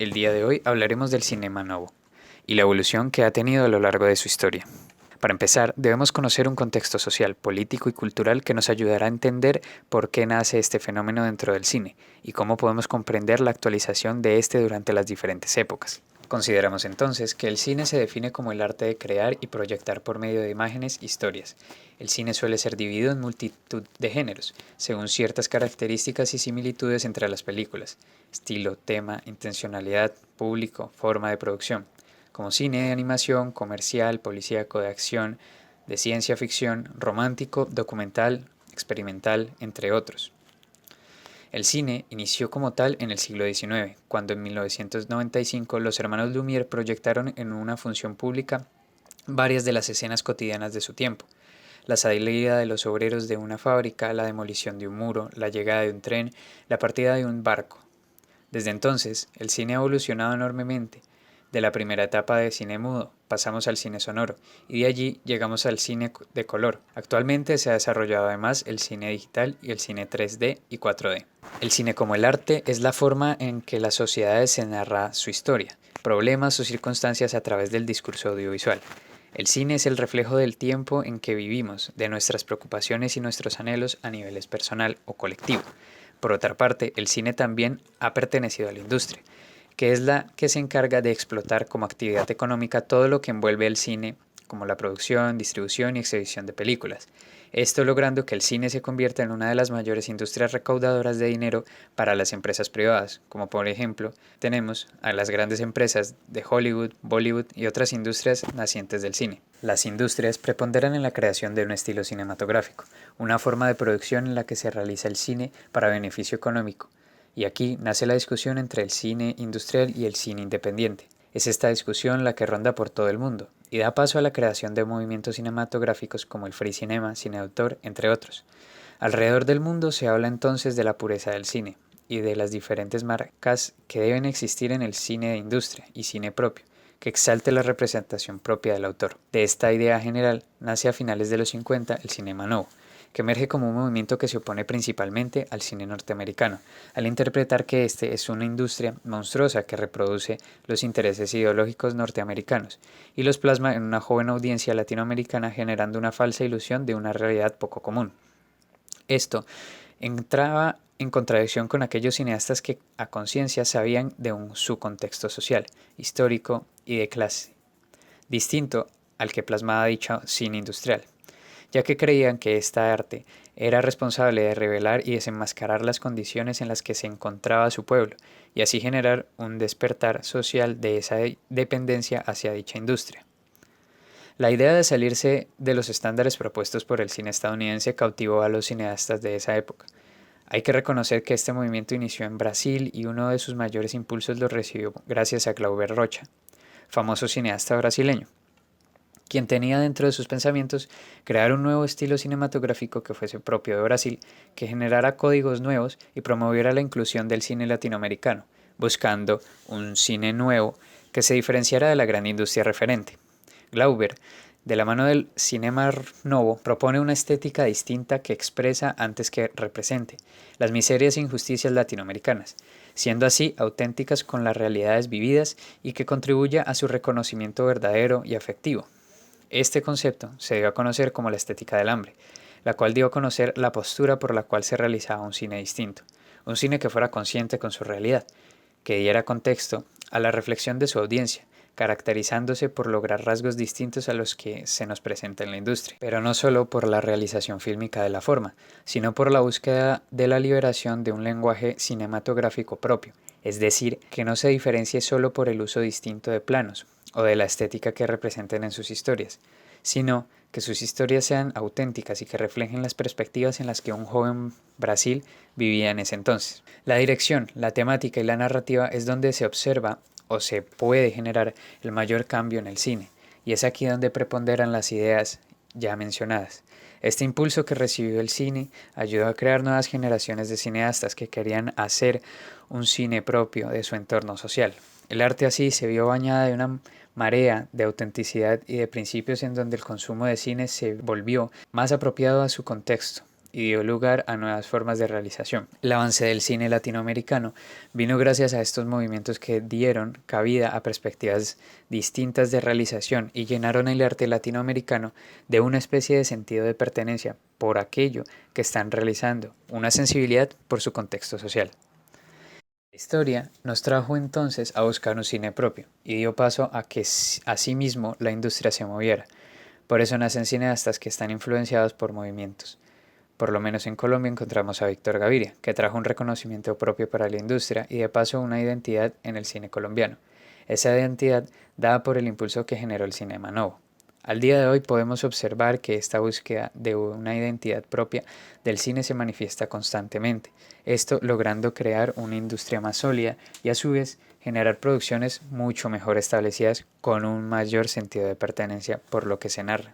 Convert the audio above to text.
El día de hoy hablaremos del Cinema Novo y la evolución que ha tenido a lo largo de su historia. Para empezar, debemos conocer un contexto social, político y cultural que nos ayudará a entender por qué nace este fenómeno dentro del cine y cómo podemos comprender la actualización de este durante las diferentes épocas. Consideramos entonces que el cine se define como el arte de crear y proyectar por medio de imágenes historias. El cine suele ser dividido en multitud de géneros, según ciertas características y similitudes entre las películas: estilo, tema, intencionalidad, público, forma de producción, como cine de animación, comercial, policíaco, de acción, de ciencia ficción, romántico, documental, experimental, entre otros. El cine inició como tal en el siglo XIX, cuando en 1995 los hermanos Lumière proyectaron en una función pública varias de las escenas cotidianas de su tiempo: la salida de los obreros de una fábrica, la demolición de un muro, la llegada de un tren, la partida de un barco. Desde entonces, el cine ha evolucionado enormemente. De la primera etapa de cine mudo, pasamos al cine sonoro, y de allí llegamos al cine de color. Actualmente se ha desarrollado además el cine digital y el cine 3D y 4D. El cine como el arte es la forma en que las sociedades se narra su historia, problemas o circunstancias a través del discurso audiovisual. El cine es el reflejo del tiempo en que vivimos, de nuestras preocupaciones y nuestros anhelos a niveles personal o colectivo. Por otra parte, el cine también ha pertenecido a la industria, que es la que se encarga de explotar como actividad económica todo lo que envuelve el cine, como la producción, distribución y exhibición de películas. Esto logrando que el cine se convierta en una de las mayores industrias recaudadoras de dinero para las empresas privadas, como por ejemplo tenemos a las grandes empresas de Hollywood, Bollywood y otras industrias nacientes del cine. Las industrias preponderan en la creación de un estilo cinematográfico, una forma de producción en la que se realiza el cine para beneficio económico. Y aquí nace la discusión entre el cine industrial y el cine independiente. Es esta discusión la que ronda por todo el mundo y da paso a la creación de movimientos cinematográficos como el free cinema, cine de autor, entre otros. Alrededor del mundo se habla entonces de la pureza del cine y de las diferentes marcas que deben existir en el cine de industria y cine propio, que exalte la representación propia del autor. De esta idea general nace a finales de los 50 el cinema novo, que emerge como un movimiento que se opone principalmente al cine norteamericano, al interpretar que este es una industria monstruosa que reproduce los intereses ideológicos norteamericanos y los plasma en una joven audiencia latinoamericana, generando una falsa ilusión de una realidad poco común. Esto entraba en contradicción con aquellos cineastas que a conciencia sabían de su contexto social, histórico y de clase, distinto al que plasmaba dicho cine industrial, ya que creían que esta arte era responsable de revelar y desenmascarar las condiciones en las que se encontraba su pueblo, y así generar un despertar social de esa dependencia hacia dicha industria. La idea de salirse de los estándares propuestos por el cine estadounidense cautivó a los cineastas de esa época. Hay que reconocer que este movimiento inició en Brasil y uno de sus mayores impulsos lo recibió gracias a Glauber Rocha, famoso cineasta brasileño, quien tenía dentro de sus pensamientos crear un nuevo estilo cinematográfico que fuese propio de Brasil, que generara códigos nuevos y promoviera la inclusión del cine latinoamericano, buscando un cine nuevo que se diferenciara de la gran industria referente. Glauber, de la mano del Cinema Novo, propone una estética distinta que expresa antes que represente las miserias e injusticias latinoamericanas, siendo así auténticas con las realidades vividas y que contribuya a su reconocimiento verdadero y afectivo. Este concepto se dio a conocer como la estética del hambre, la cual dio a conocer la postura por la cual se realizaba un cine distinto, un cine que fuera consciente con su realidad, que diera contexto a la reflexión de su audiencia, caracterizándose por lograr rasgos distintos a los que se nos presenta en la industria, pero no solo por la realización fílmica de la forma, sino por la búsqueda de la liberación de un lenguaje cinematográfico propio, es decir, que no se diferencie solo por el uso distinto de planos o de la estética que representen en sus historias, sino que sus historias sean auténticas y que reflejen las perspectivas en las que un joven Brasil vivía en ese entonces. La dirección, la temática y la narrativa es donde se observa o se puede generar el mayor cambio en el cine, y es aquí donde preponderan las ideas ya mencionadas. Este impulso que recibió el cine ayudó a crear nuevas generaciones de cineastas que querían hacer un cine propio de su entorno social. El arte así se vio bañada de una marea de autenticidad y de principios en donde el consumo de cine se volvió más apropiado a su contexto. y dio lugar a nuevas formas de realización. El avance del cine latinoamericano vino gracias a estos movimientos que dieron cabida a perspectivas distintas de realización y llenaron el arte latinoamericano de una especie de sentido de pertenencia por aquello que están realizando, una sensibilidad por su contexto social. La historia nos trajo entonces a buscar un cine propio y dio paso a que asimismo la industria se moviera. Por eso nacen cineastas que están influenciados por movimientos. Por lo menos en Colombia encontramos a Víctor Gaviria, que trajo un reconocimiento propio para la industria y de paso una identidad en el cine colombiano. Esa identidad dada por el impulso que generó el cinema novo. Al día de hoy podemos observar que esta búsqueda de una identidad propia del cine se manifiesta constantemente, esto logrando crear una industria más sólida y a su vez generar producciones mucho mejor establecidas con un mayor sentido de pertenencia por lo que se narra.